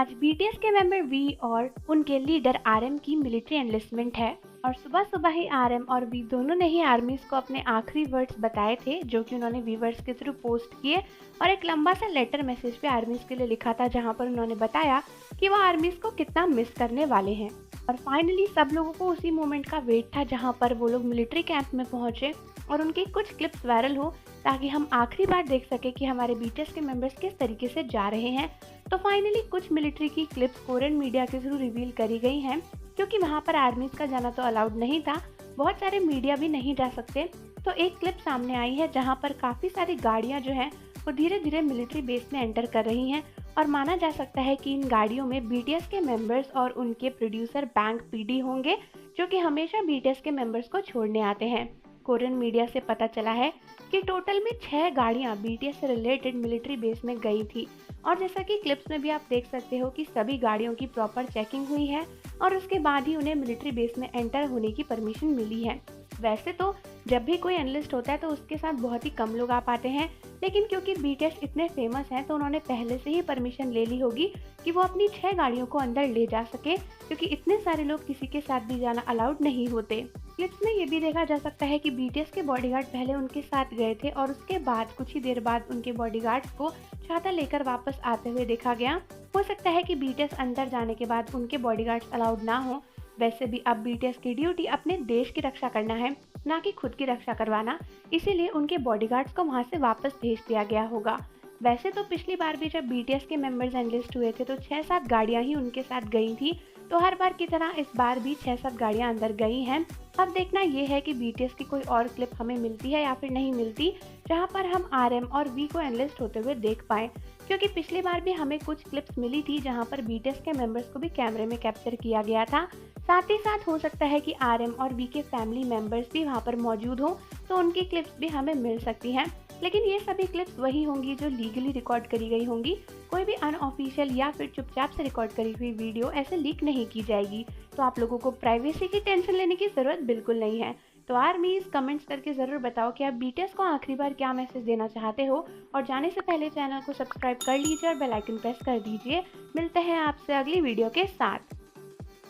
आज बीटीएस के member we और उनके लीडर आरएम की मिलिट्री एनलिस्टमेंट है और सुबह सुबह ही आरएम और वी दोनों ने ही आर्मीज को अपने आखिरी वर्ड्स बताए थे जो कि उन्होंने वीवर्स के थ्रू पोस्ट किए और एक लंबा सा लेटर मैसेज भी आर्मीज के लिए लिखा था जहां पर उन्होंने बताया कि वो आर्मीज को कितना मिस करने वाले हैं। और फाइनली सब लोगों को उसी मोमेंट का वेट था जहां पर वो लोग मिलिट्री कैंप में पहुंचे और उनकी कुछ क्लिप्स वायरल हो ताकि हम आखिरी बार देख सके कि हमारे बीटीएस के मेंबर्स किस तरीके से जा रहे हैं। तो फाइनली कुछ मिलिट्री की क्लिप्स कोरियन मीडिया के थ्रू रिवील करी गई हैं क्योंकि वहां पर आर्मीज का जाना तो अलाउड नहीं था, बहुत सारे मीडिया भी नहीं जा सकते। तो एक क्लिप सामने आई है जहां पर काफ़ी सारी गाड़ियां जो हैं वो धीरे धीरे मिलिट्री बेस में एंटर कर रही हैं और माना जा सकता है कि इन गाड़ियों में बीटीएस के मेंबर्स और उनके प्रोड्यूसर बैंक पीडी होंगे जो कि हमेशा बीटीएस के मेंबर्स को छोड़ने आते हैं। कोरियन मीडिया से पता चला है कि टोटल में 6 गाड़ियां बीटीएस से रिलेटेड मिलिट्री बेस में गई थी और जैसा कि क्लिप्स में भी आप देख सकते हो कि सभी गाड़ियों की प्रॉपर चेकिंग हुई है और उसके बाद ही उन्हें मिलिट्री बेस में एंटर होने की परमिशन मिली है। वैसे तो जब भी कोई एनालिस्ट होता है तो उसके साथ बहुत ही कम लोग आ पाते हैं, लेकिन क्योंकि बीटीएस इतने फेमस हैं तो उन्होंने पहले से ही परमिशन ले ली होगी कि वो अपनी 6 गाड़ियों को अंदर ले जा सके क्योंकि इतने सारे लोग किसी के साथ भी जाना अलाउड नहीं होते। क्लिप्स में ये भी देखा जा सकता है कि बीटीएस के बॉडीगार्ड पहले उनके साथ गए थे और उसके बाद कुछ ही देर बाद उनके बॉडीगार्ड्स को छाता लेकर वापस आते हुए देखा गया। हो सकता है कि बीटीएस अंदर जाने के बाद उनके बॉडीगार्ड्स अलाउड ना हो। वैसे भी अब बीटीएस की ड्यूटी अपने देश की रक्षा करना है, ना कि खुद की रक्षा करवाना, इसीलिए उनके बॉडीगार्ड्स को वहां से वापस भेज दिया गया होगा। वैसे तो पिछली बार भी जब बीटीएस के मेंबर्स एनलिस्ट हुए थे तो 6-7 गाड़ियां ही उनके साथ गई थी, तो हर बार की तरह इस बार भी 6-7 गाड़ियां अंदर गई हैं। अब देखना ये है कि बीटीएस की कोई और क्लिप हमें मिलती है या फिर नहीं मिलती जहां पर हम आरएम और वी को एनलिस्ट होते हुए देख पाएं, क्योंकि पिछली बार भी हमें कुछ क्लिप्स मिली थी जहां पर बीटीएस के मेंबर्स को भी कैमरे में कैप्चर किया गया था। साथ ही साथ हो सकता है कि आरएम और वी के फैमिली मेंबर्स भी वहां पर मौजूद हो तो उनकी क्लिप्स भी हमें मिल सकती हैं, लेकिन ये सभी क्लिप्स वही होंगी जो लीगली रिकॉर्ड करी गई होंगी। कोई भी अनऑफिशियल या फिर चुपचाप से रिकॉर्ड करी हुई वीडियो ऐसे लीक नहीं की जाएगी, तो आप लोगों को प्राइवेसी की टेंशन लेने की ज़रूरत बिल्कुल नहीं है। तो आर्मीज कमेंट्स करके ज़रूर बताओ कि आप बीटीएस को आखिरी बार क्या मैसेज देना चाहते हो और जाने से पहले चैनल को सब्सक्राइब कर लीजिए और बेल आइकन प्रेस कर दीजिए। मिलते हैं आपसे अगली वीडियो के साथ।